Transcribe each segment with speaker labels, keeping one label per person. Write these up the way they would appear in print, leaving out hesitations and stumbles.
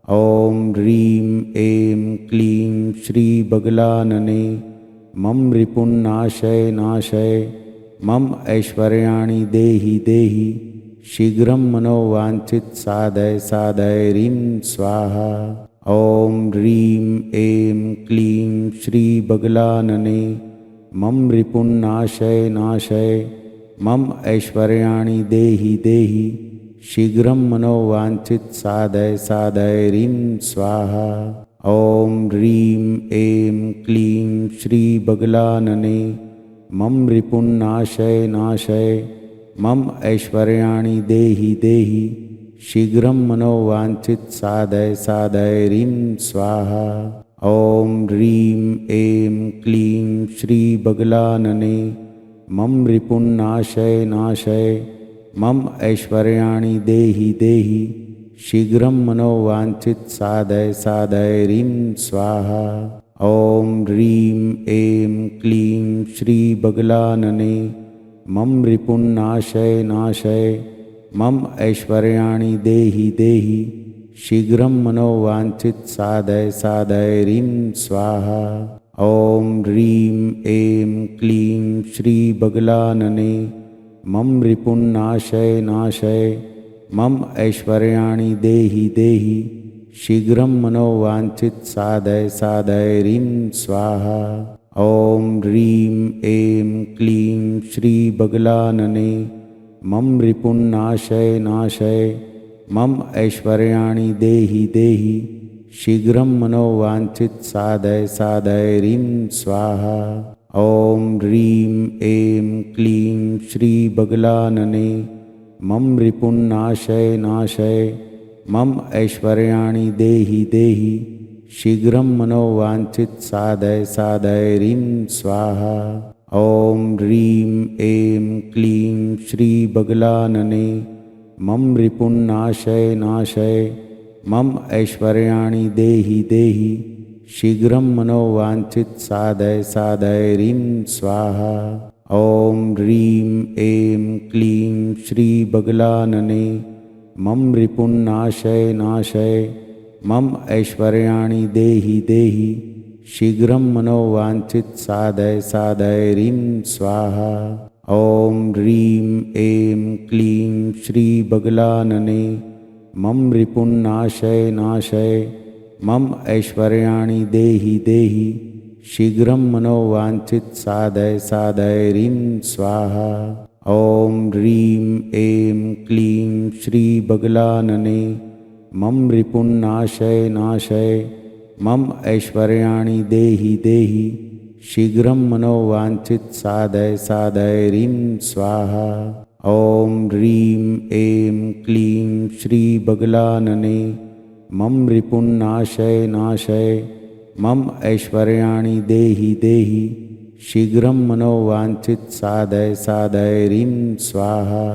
Speaker 1: ॐ ह्रीं ऐं क्लीं श्रीबगलानने मम रिपुन्नाशय नाशय मम ऐश्वर्याणि देहि देहि शीघ्रं मनोवाञ्छित साधय साधय ह्रीं स्वाहा। ॐ ह्रीं ऐं क्लीं श्रीबगलानने मम रिपुन्नाशय नाशय मम ऐश्वर्याणि देहि देहि शीघ्रं मनोवाञ्छित साधय साधय ह्रीं स्वाहा। ॐ ह्रीं ऐं क्लीं श्रीबगलानने मम रिपुन्नाशय नाशय मम ऐश्वर्याणि देहि देहि शीघ्रं मनोवाञ्छित साधय साधय ह्रीं स्वाहा। ॐ ह्रीं ऐं क्लीं श्रीबगलानने मम रिपुन्नाशय नाशय मम ऐश्वर्याणि देहि देहि शीघ्रं मनोवाञ्छित साधय साधय ह्रीं स्वाहा। ॐ ह्रीं ऐं क्लीं श्रीबगलानने मम रिपुन्नाशय नाशय मम ऐश्वर्याणि देहि देहि शीघ्रं मनोवाञ्छित साधय साधय ह्रीं स्वाहा। ॐ ह्रीं ऐं क्लीं श्रीबगलानने मम रिपुन्नाशय नाशय मम ऐश्वर्याणि देहि देहि शीघ्रं मनोवाञ्छित साधय साधय ह्रीं स्वाहा। ॐ ह्रीं ऐं क्लीं श्रीबगलानने मम रिपुन्नाशय नाशय मम ऐश्वर्याणि देहि देहि शीघ्रं मनोवाञ्छित साधय साधय ह्रीं स्वाहा। ॐ ह्रीं ऐं क्लीं श्रीबगलानने मम रिपुन्नाशय नाशय मम ऐश्वर्याणि देहि देहि शीघ्रं मनोवाञ्छित साधय साधय ह्रीं स्वाहा। ॐ ह्रीं ऐं क्लीं श्रीबगलानने मम रिपुन्नाशय नाशय मम ऐश्वर्याणि देहि देहि शीघ्रं मनोवाञ्छित साधय साधय ह्रीं स्वाहा। ॐ ह्रीं ऐं क्लीं श्रीबगलानने मम रिपुन्नाशय नाशय मम ऐश्वर्याणि देहि देहि शीघ्रं मनोवाञ्छित साधय साधय ह्रीं स्वाहा। ॐ ह्रीं ऐं क्लीं श्रीबगलानने मम रिपुन्नाशय नाशय मम ऐश्वर्याणि देहि देहि शीघ्रं मनोवाञ्छित साधय साधय ह्रीं स्वाहा। ॐ ह्रीं ऐं क्लीं श्रीबगलानने मम रिपुन्नाशय नाशय मम ऐश्वर्याणि देहि देहि शीघ्रं मनोवाञ्छित साधय साधय ह्रीं स्वाहा। ॐ ह्रीं ऐं क्लीं श्रीबगलानने मम रिपुन्नाशय नाशय मम ऐश्वर्याणि देहि देहि शीघ्रं मनोवाञ्छित साधय साधय ह्रीं स्वाहा।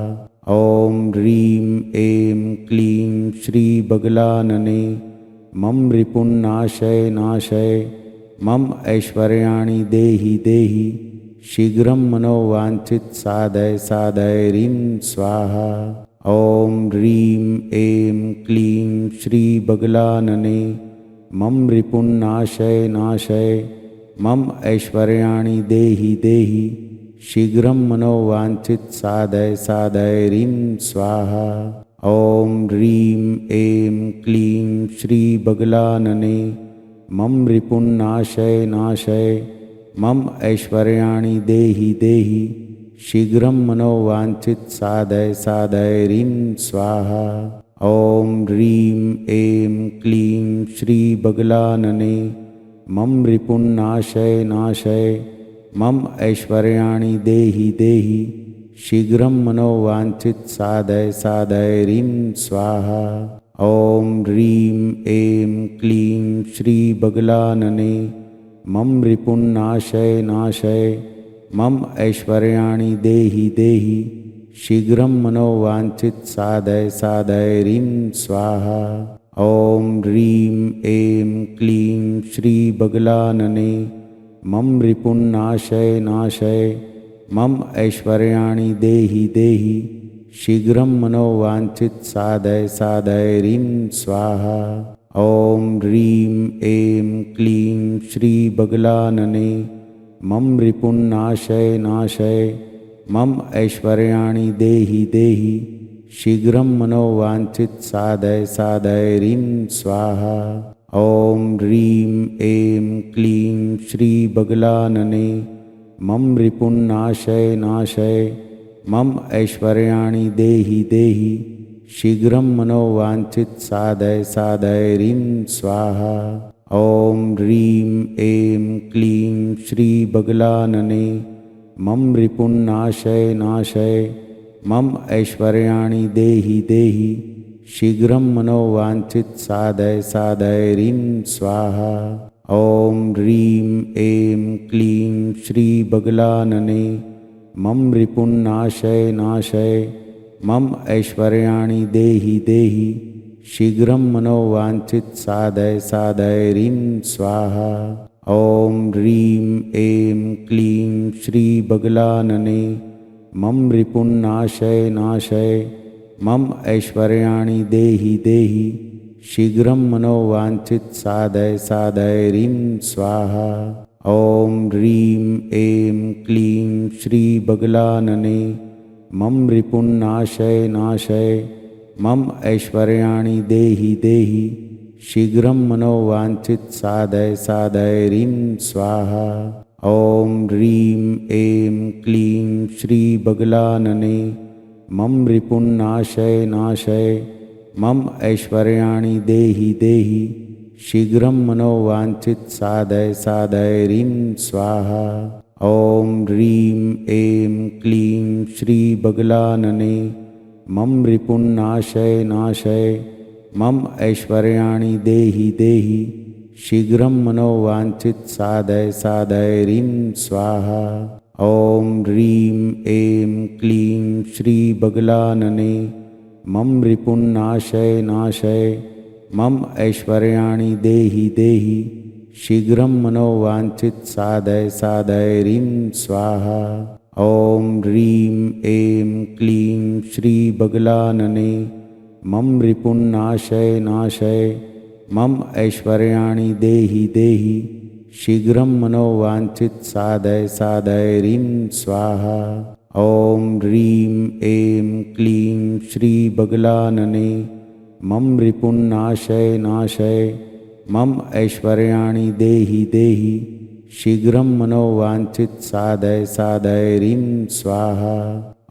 Speaker 1: ॐ ह्रीं ऐं क्लीं श्रीबगलानने मम रिपुन्नाशय नाशय मम ऐश्वर्याणि देहि देहि शीघ्रं मनोवाञ्छित साधय साधय ह्रीं स्वाहा। ॐ ह्रीं ऐं क्लीं श्रीबगलानने मम रिपुन्नाशय नाशय मम ऐश्वर्याणि देहि देहि शीघ्रं मनोवाञ्छित साधय साधय ह्रीं स्वाहा। ॐ ह्रीं ऐं क्लीं श्रीबगलानने मम रिपुन्नाशय नाशय मम ऐश्वर्याणि देहि देहि शीघ्रं मनोवाञ्छित साधय साधय ह्रीं स्वाहा। ॐ ह्रीं ऐं क्लीं श्रीबगलानने मम रिपुन्नाशय नाशय मम ऐश्वर्याणि देहि देहि शीघ्रं मनोवाञ्छित साधय साधय ह्रीं स्वाहा। ॐ ह्रीं ऐं क्लीं श्रीबगलानने मम रिपुन्नाशय नाशय मम ऐश्वर्याणि देहि देहि शीघ्रं मनोवाञ्छित साधय साधय ह्रीं स्वाहा। ॐ ह्रीं ऐं क्लीं श्रीबगलानने मम रिपुन्नाशय नाशय मम ऐश्वर्याणि देहि देहि शीघ्रं मनोवाञ्छित साधय साधय ह्रीं स्वाहा। ॐ ह्रीं ऐं क्लीं श्रीबगलानने मम रिपुन्नाशय नाशय मम ऐश्वर्याणि देहि देहि शीघ्रं मनोवाञ्छित साधय साधय ह्रीं स्वाहा। ॐ ह्रीं ऐं क्लीं श्रीबगलानने मम रिपुन्नाशय नाशय मम ऐश्वर्याणि देहि देहि शीघ्रं मनोवाञ्छित साधय साधय ह्रीं स्वाहा। ॐ ह्रीं ऐं क्लीं श्रीबगलानने मम रिपुन्नाशय नाशय मम ऐश्वर्याणि देहि देहि शीघ्रं मनोवाञ्छित साधय साधय ह्रीं स्वाहा। ॐ ह्रीं ऐं क्लीं श्रीबगलानने मम रिपुन्नाशय नाशय मम ऐश्वर्याणि देहि देहि शीघ्रं मनोवाञ्छित साधय साधय ह्रीं स्वाहा। ॐ ह्रीं ऐं क्लीं श्रीबगलानने मम रिपुन्नाशय नाशय मम ऐश्वर्याणि देहि देहि शीघ्रं मनोवाञ्छित साधय साधय ह्रीं स्वाहा। ॐ ह्रीं ऐं क्लीं श्रीबगलानने मम रिपुन्नाशय नाशय मम ऐश्वर्याणि देहि देहि शीघ्रं मनोवाञ्छित साधय साधय ह्रीं स्वाहा। ॐ ह्रीं ऐं क्लीं श्रीबगलानने मम रिपुन्नाशय नाशय मम ऐश्वर्याणि देहि देहि शीघ्रं मनोवाञ्छित साधय साधय ह्रीं स्वाहा। ॐ ह्रीं ऐं क्लीं श्रीबगलानने मम रिपुन्नाशय नाशय मम ऐश्वर्याणि देहि देहि शीघ्रं मनोवाञ्छित साधय साधय ह्रीं स्वाहा। ॐ ह्रीं ऐं क्लीं श्रीबगलानने मम रिपुन्नाशय नाशय मम ऐश्वर्याणि देहि देहि शीघ्रं मनोवाञ्छित साधय साधय ह्रीं स्वाहा। ॐ ह्रीं ऐं क्लीं श्रीबगलानने मम रिपुन्नाशय नाशय मम ऐश्वर्याणि देहि देहि शीघ्रं मनोवाञ्छित साधय साधय ह्रीं स्वाहा। ॐ ह्रीं ऐं क्लीं श्रीबगलानने मम रिपुन्नाशय नाशय मम ऐश्वर्याणि देहि देहि शीघ्रं मनोवाञ्छित साधय साधय ह्रीं स्वाहा।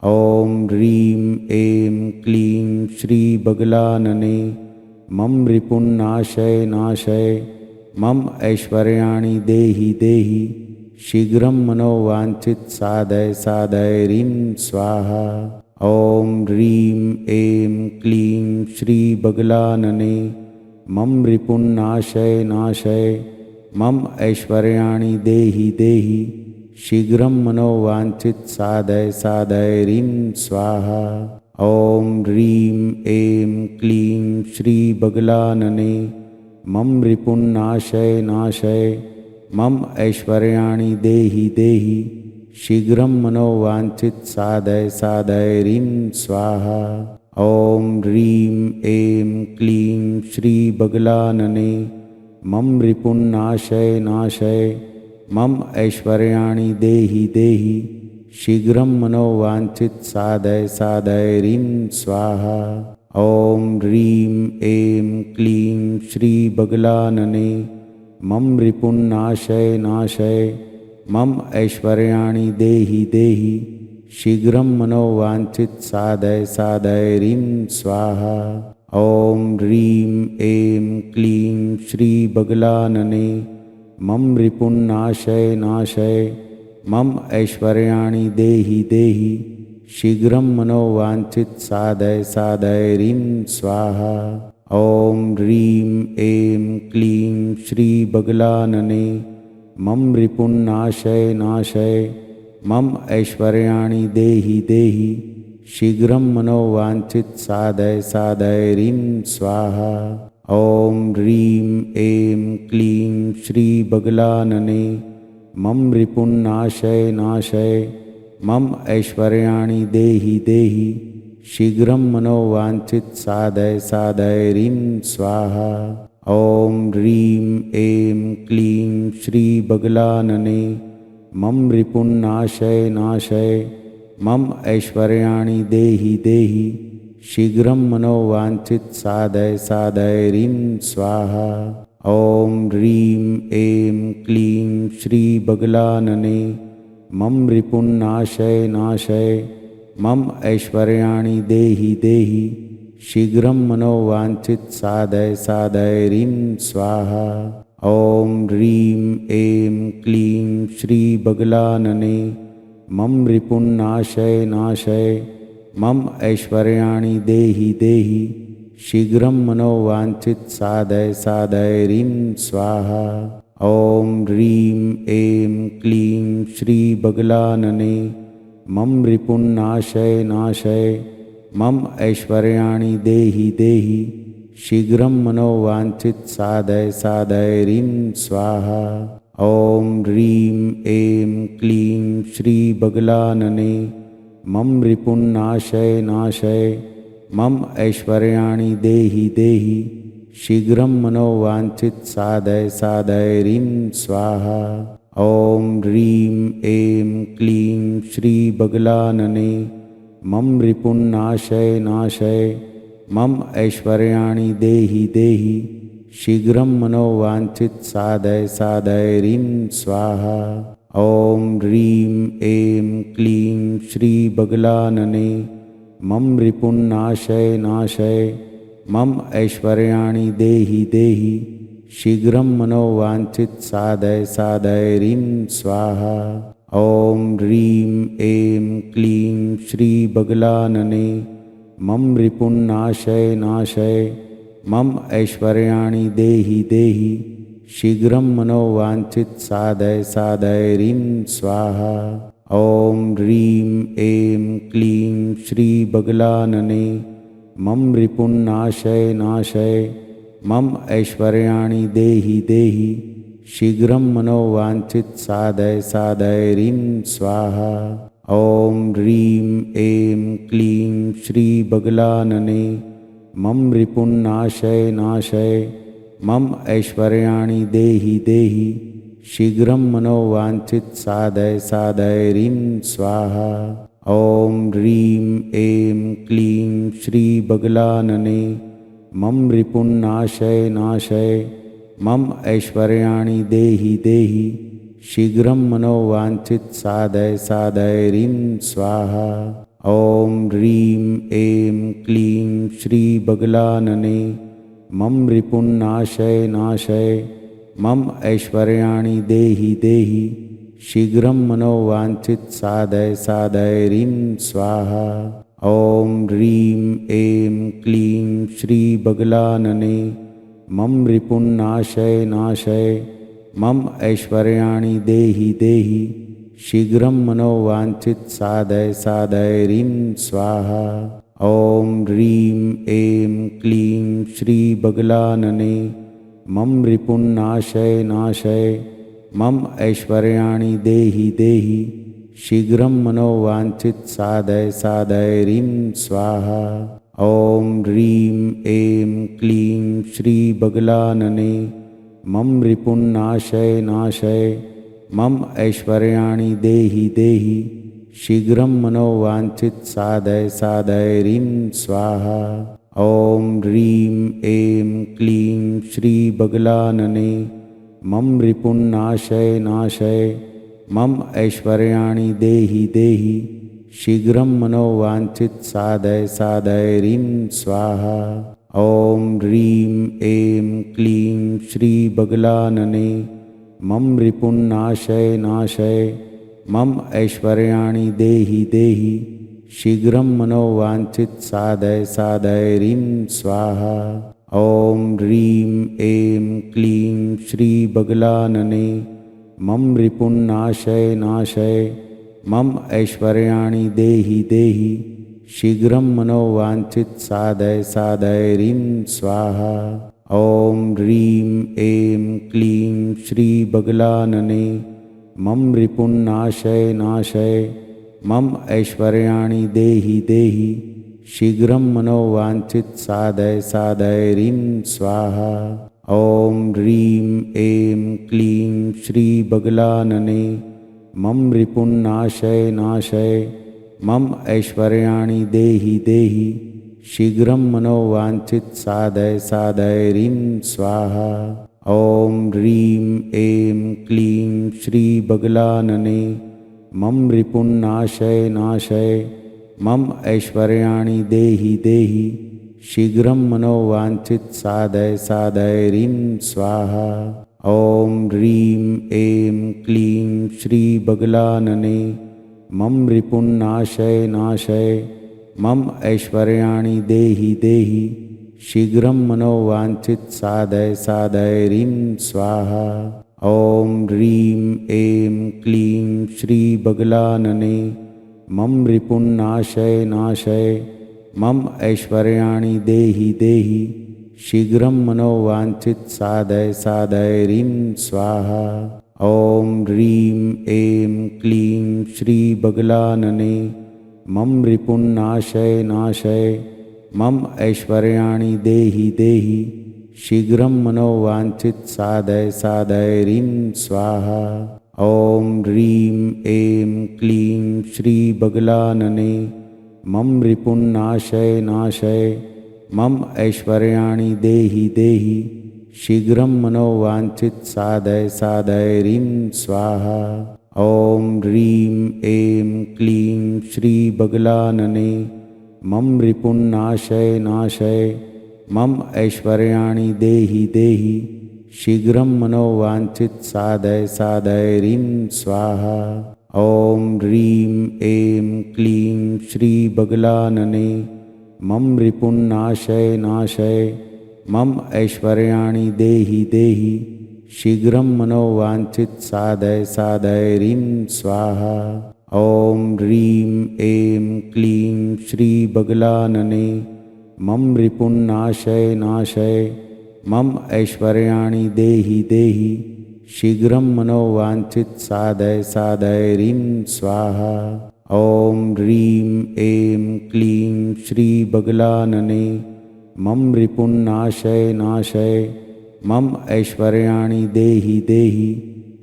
Speaker 1: ॐ ह्रीं ऐं क्लीं श्रीबगलानने मम रिपुन्नाशय नाशय मम ऐश्वर्याणि देहि देहि शीघ्रं मनोवाञ्छित साधय साधय ह्रीं स्वाहा। ॐ ह्रीं ऐं क्लीं श्रीबगलानने मम रिपुन्नाशय नाशय मम ऐश्वर्याणि देहि देहि शीघ्रं मनोवाञ्छित साधय साधय ह्रीं स्वाहा। ॐ ह्रीं ऐं क्लीं श्रीबगलानने मम रिपुन्नाशय नाशय मम ऐश्वर्याणि देहि देहि शीघ्रं मनोवाञ्छित साधय साधय ह्रीं स्वाहा। ॐ ह्रीं ऐं क्लीं श्रीबगलानने मम रिपुन्नाशय नाशय मम ऐश्वर्याणि देहि देहि शीघ्रं मनोवाञ्छित साधय साधय ह्रीं स्वाहा। ॐ ह्रीं ऐं क्लीं श्रीबगलानने मम रिपुन्नाशय नाशय मम ऐश्वर्याणि देहि देहि शीघ्रं मनोवाञ्छित साधय साधय ह्रीं स्वाहा। ॐ ह्रीं ऐं क्लीं श्रीबगलानने मम रिपुन्नाशय नाशय मम ऐश्वर्याणि देहि देहि शीघ्रं मनोवाञ्छित साधय साधय ह्रीं स्वाहा। ॐ ह्रीं ऐं क्लीं श्रीबगलानने मम रिपुन्नाशय नाशय मम ऐश्वर्याणि देहि देहि शीघ्रं मनोवाञ्छित साधय साधय ह्रीं स्वाहा। ॐ ह्रीं ऐं क्लीं श्रीबगलानने मम रिपुन्नाशय नाशय मम ऐश्वर्याणि देहि देहि शीघ्रं मनोवाञ्छित साधय साधय ह्रीं स्वाहा। ॐ ह्रीं ऐं क्लीं श्रीबगलानने मम रिपुन्नाशय नाशय मम ऐश्वर्याणि देहि देहि शीघ्रं मनोवाञ्छित साधय साधय ह्रीं स्वाहा। ॐ ह्रीं ऐं क्लीं श्रीबगलानने मम रिपुन्नाशय नाशय मम ऐश्वर्याणि देहि देहि शीघ्रं मनोवाञ्छित साधय साधय ह्रीं स्वाहा। ॐ ह्रीं ऐं क्लीं श्रीबगलानने मम रिपुन्नाशय नाशय मम ऐश्वर्याणि देहि देहि शीघ्रं मनोवाञ्छित साधय साधय ह्रीं स्वाहा। ॐ ह्रीं ऐं क्लीं श्रीबगलानने मम रिपुन्नाशय नाशय मम ऐश्वर्याणि देहि देहि शीघ्रं मनोवाञ्छित साधय साधय ह्रीं स्वाहा। ॐ ह्रीं ऐं क्लीं श्रीबगलानने मम रिपुन्नाशय नाशय मम ऐश्वर्याणि देहि देहि शीघ्रं मनोवाञ्छित साधय साधय ह्रीं स्वाहा। ॐ ह्रीं ऐं क्लीं श्रीबगलानने मम रिपुन्नाशय नाशय मम ऐश्वर्याणि देहि देहि शीघ्रं मनोवाञ्छित साधय साधय ह्रीं स्वाहा। ॐ ह्रीं ऐं क्लीं श्रीबगलानने मम रिपुन्नाशय नाशय मम ऐश्वर्याणि देहि देहि शीघ्रं मनोवाञ्छित साधय साधय ह्रीं स्वाहा। ॐ ह्रीं ऐं क्लीं श्रीबगलानने मम रिपुन्नाशय नाशय मम ऐश्वर्याणि देहि देहि शीघ्रं मनोवाञ्छित साधय साधय ह्रीं स्वाहा। ॐ ह्रीं ऐं क्लीं श्रीबगलानने मम रिपुन्नाशय नाशय मम ऐश्वर्याणि देहि देहि शीघ्रं मनोवाञ्छित साधय साधय ह्रीं स्वाहा। ॐ ह्रीं ऐं क्लीं श्रीबगलानने मम रिपुन्नाशय नाशय मम ऐश्वर्याणि देहि देहि शीघ्रं मनोवाञ्छित साधय साधय ह्रीं स्वाहा। ॐ ह्रीं ऐं क्लीं श्रीबगलानने मम रिपुन्नाशय नाशय मम ऐश्वर्याणि देहि देहि शीघ्रं मनोवाञ्छित साधय साधय ह्रीं स्वाहा। ॐ ह्रीं ऐं क्लीं श्रीबगलानने मम रिपुन्नाशय नाशय मम ऐश्वर्याणि देहि देहि शीघ्रं मनोवाञ्छित साधय साधय ह्रीं स्वाहा। ॐ ह्रीं ऐं क्लीं श्रीबगलानने मम रिपुन्नाशय नाशय मम ऐश्वर्याणि देहि देहि शीघ्रं मनोवाञ्छित साधय साधय ह्रीं स्वाहा। ॐ ह्रीं ऐं क्लीं श्रीबगलानने मम रिपुन्नाशय नाशय मम ऐश्वर्याणि देहि देहि शीघ्रं मनोवाञ्छित साधय साधय ह्रीं स्वाहा। ॐ ह्रीं ऐं क्लीं श्रीबगलानने मम रिपुन्नाशय नाशय मम ऐश्वर्याणि देहि देहि शीघ्रं मनोवाञ्छित साधय साधय ह्रीं स्वाहा। ॐ ह्रीं ऐं क्लीं श्रीबगलानने मम रिपुन्नाशय नाशय मम ऐश्वर्याणि देहि देहि शीघ्रं मनोवाञ्छित साधय साधय ह्रीं स्वाहा। ॐ ह्रीं ऐं क्लीं श्रीबगलानने मम रिपुन्नाशय नाशय मम ऐश्वर्याणि देहि देहि शीघ्रं मनोवाञ्छित साधय साधय ह्रीं स्वाहा। ॐ ह्रीं ऐं क्लीं श्रीबगलानने मम रिपुन्नाशय नाशय मम ऐश्वर्याणि देहि देहि शीघ्रं मनोवाञ्छित साधय साधय ह्रीं स्वाहा। ॐ ह्रीं ऐं क्लीं श्रीबगलानने मम रिपुन्नाशय नाशय मम ऐश्वर्याणि देहि देहि शीघ्रं मनोवाञ्छित साधय साधय ह्रीं स्वाहा। ॐ ह्रीं ऐं क्लीं श्रीबगलानने मम रिपुन्नाशय नाशय मम ऐश्वर्याणि देहि देहि शीघ्रं मनोवाञ्छित साधय साधय ह्रीं स्वाहा। ॐ ह्रीं ऐं क्लीं श्रीबगलानने मम रिपुन्नाशय नाशय मम ऐश्वर्याणि देहि देहि शीघ्रं मनोवाञ्छित साधय साधय ह्रीं स्वाहा। ॐ ह्रीं ऐं क्लीं श्रीबगलानने मम रिपुन्नाशय नाशय मम ऐश्वर्याणि देहि देहि शीघ्रं मनोवाञ्छित साधय साधय ह्रीं स्वाहा। ॐ ह्रीं ऐं क्लीं श्रीबगलानने मम रिपुन्नाशय नाशय मम ऐश्वर्याणि देहि देहि शीघ्रं मनोवाञ्छित साधय साधय ह्रीं स्वाहा। ॐ ह्रीं ऐं क्लीं श्रीबगलानने मम रिपुन्नाशय नाशय मम ऐश्वर्याणि देहि देहि शीघ्रं मनोवाञ्छित साधय साधय ह्रीं स्वाहा। ॐ ह्रीं ऐं क्लीं श्रीबगलानने मम रिपुन्नाशय नाशय मम ऐश्वर्याणि देहि देहि शीघ्रं मनोवाञ्छित साधय साधय ह्रीं स्वाहा। ॐ ह्रीं ऐं क्लीं श्रीबगलानने मम रिपुन्नाशय नाशय मम ऐश्वर्याणि देहि देहि शीघ्रं मनोवाञ्छित साधय साधय ह्रीं स्वाहा। ॐ ह्रीं ऐं क्लीं श्रीबगलानने मम रिपुन्नाशय नाशय मम ऐश्वर्याणि देहि देहि शीघ्रं मनोवाञ्छित साधय साधय ह्रीं स्वाहा। ॐ ह्रीं ऐं क्लीं श्रीबगलानने मम रिपुन्नाशय नाशय मम ऐश्वर्याणि देहि देहि शीघ्रं मनोवाञ्छित साधय साधय ह्रीं स्वाहा। ॐ ह्रीं ऐं क्लीं श्रीबगलानने मम रिपुन्नाशय नाशय मम ऐश्वर्याणि देहि देहि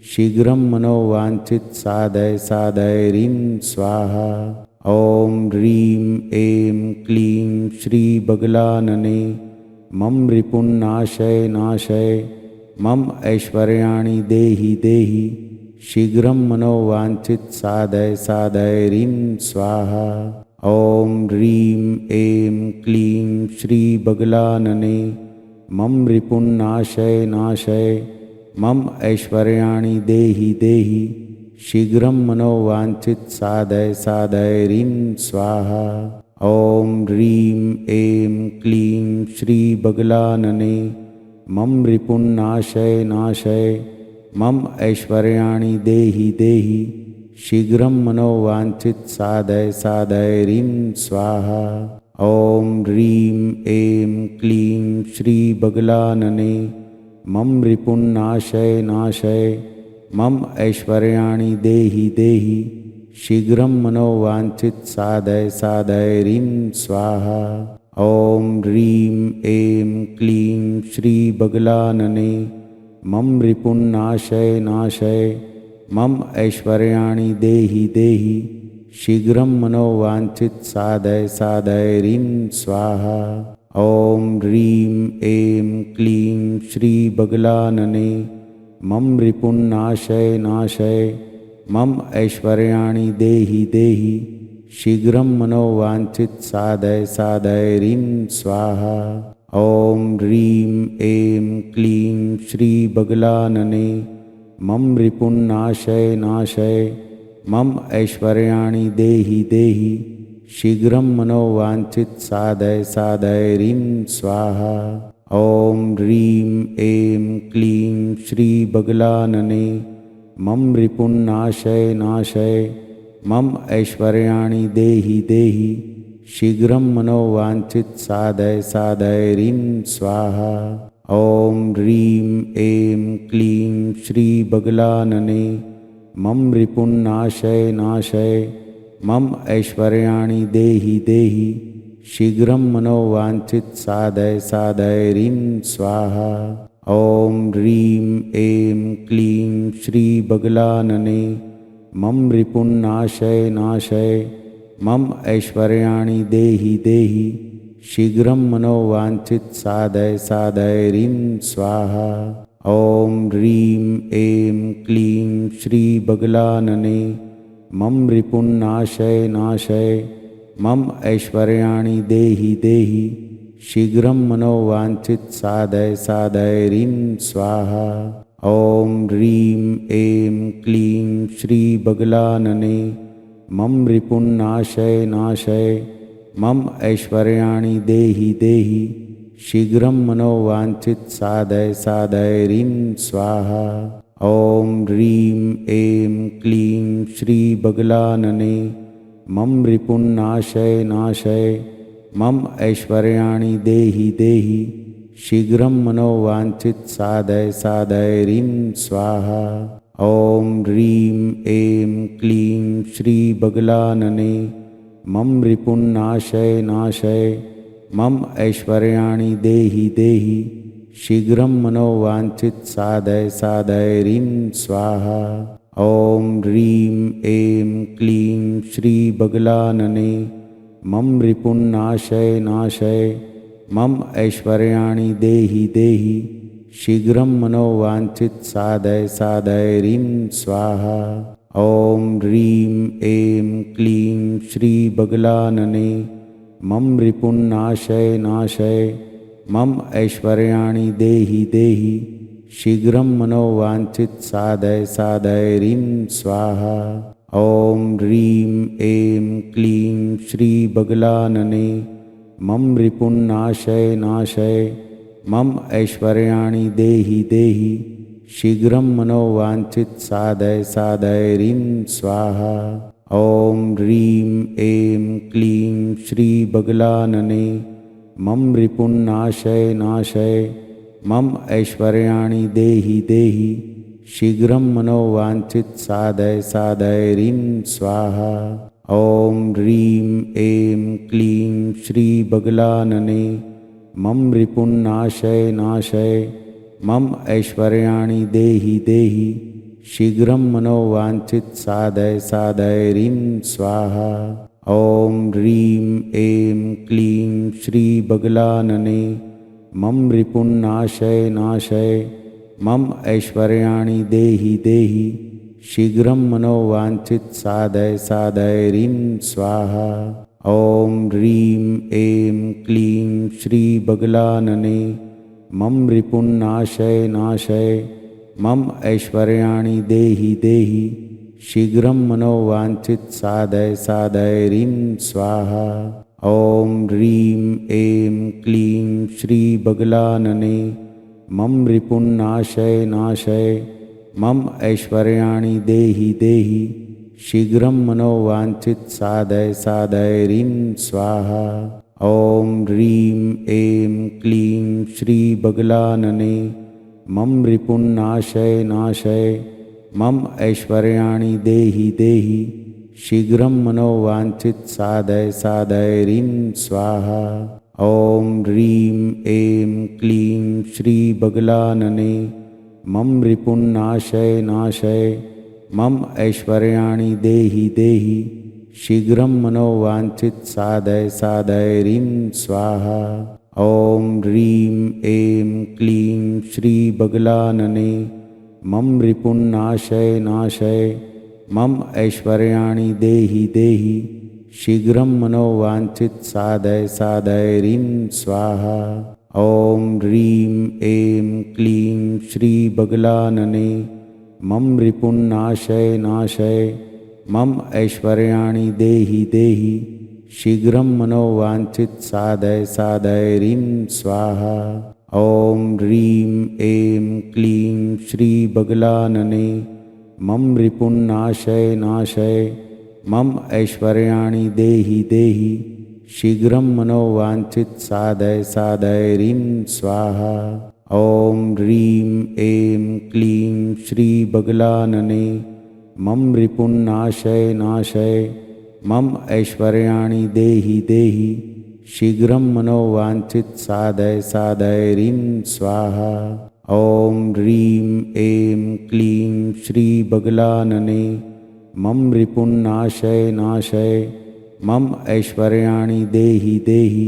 Speaker 1: शीघ्रं मनोवाञ्छित साधय साधय ह्रीं स्वाहा। ॐ ह्रीं ऐं क्लीं श्रीबगलानने मम रिपुन्नाशय नाशय मम ऐश्वर्याणि देहि देहि शीघ्रं मनोवाञ्छित साधय साधय ह्रीं स्वाहा। ॐ ह्रीं ऐं क्लीं श्रीबगलानने मम रिपुन्नाशय नाशय मम ऐश्वर्याणि देहि देहि शीघ्रं मनोवाञ्छित साधय साधय ह्रीं स्वाहा। ॐ ह्रीं ऐं क्लीं श्रीबगलानने मम रिपुन्नाशय नाशय मम ऐश्वर्याणि देहि देहि शीघ्रं मनोवाञ्छित साधय साधय ह्रीं स्वाहा। ॐ ह्रीं ऐं क्लीं श्रीबगलानने मम रिपुन्नाशय नाशय मम ऐश्वर्याणि देहि देहि शीघ्रं मनोवाञ्छित साधय साधय ह्रीं स्वाहा। ॐ ह्रीं ऐं क्लीं श्रीबगलानने मम रिपुन्नाशय नाशय मम ऐश्वर्याणि देहि देहि शीघ्रं मनोवाञ्छित साधय साधय ह्रीं स्वाहा। ॐ ह्रीं ऐं क्लीं श्रीबगलानने मम रिपुन्नाशय नाशय मम ऐश्वर्याणि देहि देहि शीघ्रं मनोवाञ्छित साधय साधय ह्रीं स्वाहा। ॐ ह्रीं ऐं क्लीं श्रीबगलानने मम रिपुन्नाशय नाशय मम ऐश्वर्याणि देहि देहि शीघ्रं मनोवाञ्छित साधय साधय ह्रीं स्वाहा। ॐ ह्रीं ऐं क्लीं श्रीबगलानने मम रिपुन्नाशय नाशय मम ऐश्वर्याणि देहि देहि शीघ्रं मनोवाञ्छित साधय साधय ह्रीं स्वाहा। ॐ ह्रीं ऐं क्लीं श्रीबगलानने मम रिपुन्नाशय नाशय मम ऐश्वर्याणि देहि देहि शीघ्रं मनोवाञ्छित साधय साधय ह्रीं स्वाहा। ॐ ह्रीं ऐं क्लीं श्रीबगलानने मम रिपुन्नाशय नाशय मम ऐश्वर्याणि देहि देहि शीघ्रं मनोवाञ्छित साधय साधय ह्रीं स्वाहा। ॐ ह्रीं ऐं क्लीं श्रीबगलानने मम रिपुन्नाशय नाशय मम ऐश्वर्याणि देहि देहि शीघ्रं मनोवाञ्छित साधय साधय ह्रीं स्वाहा। ॐ ह्रीं ऐं क्लीं श्रीबगलानने मम रिपुन्नाशय नाशय मम ऐश्वर्याणि देहि देहि शीघ्रं मनोवाञ्छित साधय साधय ह्रीं स्वाहा। ॐ ह्रीं ऐं क्लीं श्रीबगलानने मम रिपुन्नाशय नाशय मम ऐश्वर्याणि देहि देहि शीघ्रं मनोवाञ्छित साधय साधय ह्रीं स्वाहा। ॐ ह्रीं ऐं क्लीं श्रीबगलानने मम रिपुन्नाशय नाशय मम ऐश्वर्याणि देहि देहि शीघ्रं मनोवाञ्छित साधय साधय ह्रीं स्वाहा। ॐ ह्रीं ऐं क्लीं श्रीबगलानने मम रिपुन्नाशय नाशय मम ऐश्वर्याणि देहि देहि शीघ्रं मनोवाञ्छित साधय साधय ह्रीं स्वाहा। ॐ ह्रीं ऐं क्लीं श्रीबगलानने मम रिपुन्नाशय नाशय मम ऐश्वर्याणि देहि देहि शीघ्रं मनोवाञ्छित साधय साधय ह्रीं स्वाहा। ॐ ह्रीं ऐं क्लीं श्रीबगलानने मम रिपुन्नाशय नाशय मम ऐश्वर्याणि देहि देहि शीघ्रं मनोवाञ्छित साधय साधय ह्रीं स्वाहा। ॐ ह्रीं ऐं क्लीं श्रीबगलानने मम रिपुन्नाशय नाशय मम ऐश्वर्याणि देहि देहि शीघ्रं मनोवाञ्छित साधय साधय ह्रीं स्वाहा। ॐ ह्रीं ऐं क्लीं श्रीबगलानने मम रिपुन्नाशय नाशय मम ऐश्वर्याणि देहि देहि शीघ्रं मनोवाञ्छित साधय साधय ह्रीं स्वाहा। ॐ ह्रीं ऐं क्लीं श्रीबगलानने मम रिपुन्नाशय नाशय मम ऐश्वर्याणि देहि देहि शीघ्रं मनोवाञ्छित साधय साधय ह्रीं स्वाहा। ॐ ह्रीं ऐं क्लीं श्रीबगलानने मम रिपुन्नाशय नाशय मम ऐश्वर्याणि देहि देहि शीघ्रं मनोवाञ्छित साधय साधय ह्रीं स्वाहा। ॐ ह्रीं ऐं क्लीं श्रीबगलानने मम रिपुन्नाशय नाशय मम ऐश्वर्याणि देहि देहि शीघ्रं मनोवाञ्छित साधय साधय ह्रीं स्वाहा। ॐ ह्रीं ऐं क्लीं श्रीबगलानने मम रिपुन्नाशय नाशय मम ऐश्वर्याणि देहि देहि शीघ्रं मनोवाञ्छित साधय साधय ह्रीं स्वाहा। ॐ ह्रीं ऐं क्लीं श्रीबगलानने मम रिपुन्नाशय नाशय मम ऐश्वर्याणि देहि देहि शीघ्रं मनोवाञ्छित साधय साधय ह्रीं स्वाहा। ॐ ह्रीं ऐं क्लीं श्रीबगलानने मम रिपुन्नाशय नाशय मम ऐश्वर्याणि देहि देहि शीघ्रं मनोवाञ्छित साधय साधय ह्रीं स्वाहा। ॐ ह्रीं ऐं क्लीं श्रीबगलानने मम रिपुन्नाशय नाशय मम ऐश्वर्याणि देहि देहि शीघ्रं मनोवाञ्छित साधय साधय ह्रीं स्वाहा। ॐ ह्रीं ऐं क्लीं श्रीबगलानने मम रिपुन्नाशय नाशय मम ऐश्वर्याणि देहि देहि शीघ्रं मनोवाञ्छित साधय साधय ह्रीं स्वाहा। ॐ ह्रीं ऐं क्लीं श्रीबगलानने मम रिपुन्नाशय नाशय मम ऐश्वर्याणि देहि देहि शीघ्रं मनोवाञ्छित साधय साधय ह्रीं स्वाहा। ॐ ह्रीं ऐं क्लीं श्रीबगलानने मम रिपुन्नाशय नाशय मम ऐश्वर्याणि देहि देहि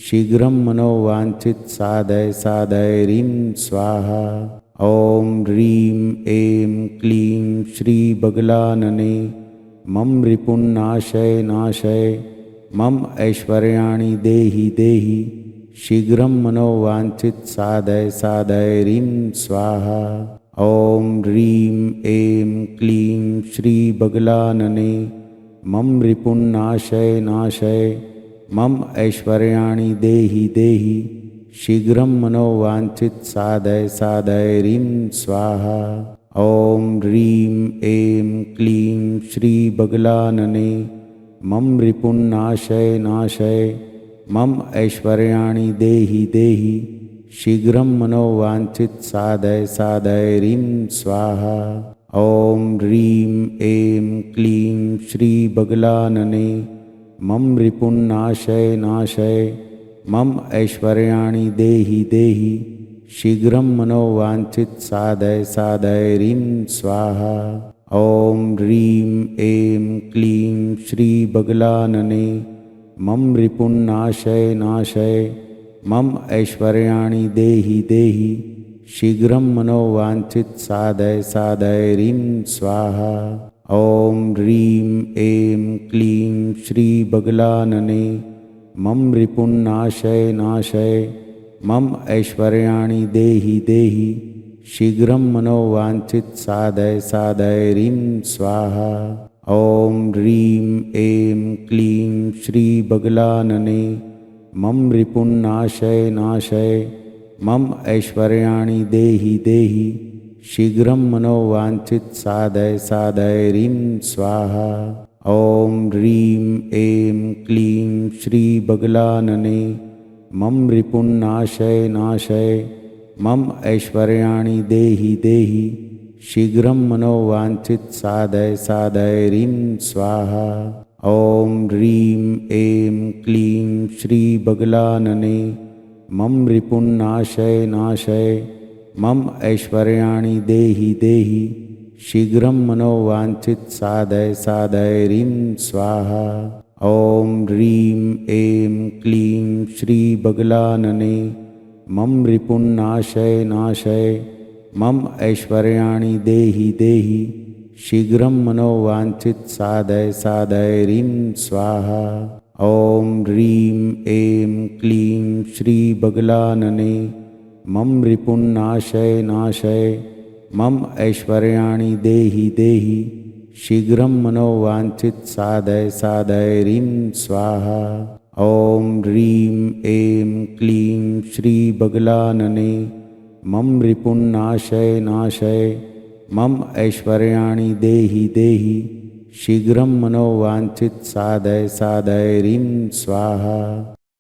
Speaker 1: शीघ्रं मनोवाञ्छित साधय साधय ह्रीं स्वाहा। ॐ ह्रीं ऐं क्लीं श्रीबगलानने मम रिपुन्नाशय नाशय मम ऐश्वर्याणि देहि देहि शीघ्रं मनोवाञ्छित साधय साधय ह्रीं स्वाहा। ॐ ह्रीं ऐं क्लीं श्रीबगलानने मम रिपुन्नाशय नाशय मम ऐश्वर्याणि देहि देहि शीघ्रं मनोवाञ्छित साधय साधय ह्रीं स्वाहा। ॐ ह्रीं ऐं क्लीं श्रीबगलानने मम रिपुन्नाशय नाशय मम ऐश्वर्याणि देहि देहि शीघ्रं मनोवाञ्छित साधय साधय ह्रीं स्वाहा। ॐ ह्रीं ऐं क्लीं श्रीबगलानने मम रिपुन्नाशय नाशय मम ऐश्वर्याणि देहि देहि शीघ्रं मनोवाञ्छित साधय साधय ह्रीं स्वाहा। ॐ ह्रीं ऐं क्लीं श्रीबगलानने मम रिपुन्नाशय नाशय मम ऐश्वर्याणि देहि देहि शीघ्रं मनोवाञ्छित साधय साधय ह्रीं स्वाहा। ॐ ह्रीं ऐं क्लीं श्रीबगलानने मम रिपुन्नाशय नाशय मम ऐश्वर्याणि देहि देहि शीघ्रं मनोवाञ्छित साधय साधय ह्रीं स्वाहा। ॐ ह्रीं ऐं क्लीं श्रीबगलानने मम रिपुन्नाशय नाशय मम ऐश्वर्याणि देहि देहि शीघ्रं मनोवाञ्छित साधय साधय ह्रीं स्वाहा। ॐ ह्रीं ऐं क्लीं श्रीबगलानने मम रिपुन्नाशय नाशय मम ऐश्वर्याणि देहि देहि शीघ्रं मनोवाञ्छित साधय साधय ह्रीं स्वाहा। ॐ ह्रीं ऐं क्लीं श्रीबगलानने मम रिपुन्नाशय नाशय मम ऐश्वर्याणि देहि देहि शीघ्रं मनोवाञ्छित साधय साधय ह्रीं स्वाहा। ॐ ह्रीं ऐं क्लीं श्रीबगलानने मम रिपुन्नाशय नाशय मम ऐश्वर्याणि देहि देहि शीघ्रं मनोवाञ्छित साधय साधय ह्रीं स्वाहा। ॐ ह्रीं ऐं क्लीं श्रीबगलानने मम रिपुन्नाशय नाशय मम ऐश्वर्याणि देहि देहि शीघ्रं मनोवाञ्छित साधय साधय ह्रीं स्वाहा। ॐ ह्रीं ऐं क्लीं श्रीबगलानने मम रिपुन्नाशय नाशय मम ऐश्वर्याणि देहि देहि शीघ्रं मनोवाञ्छित साधय साधय ह्रीं स्वाहा।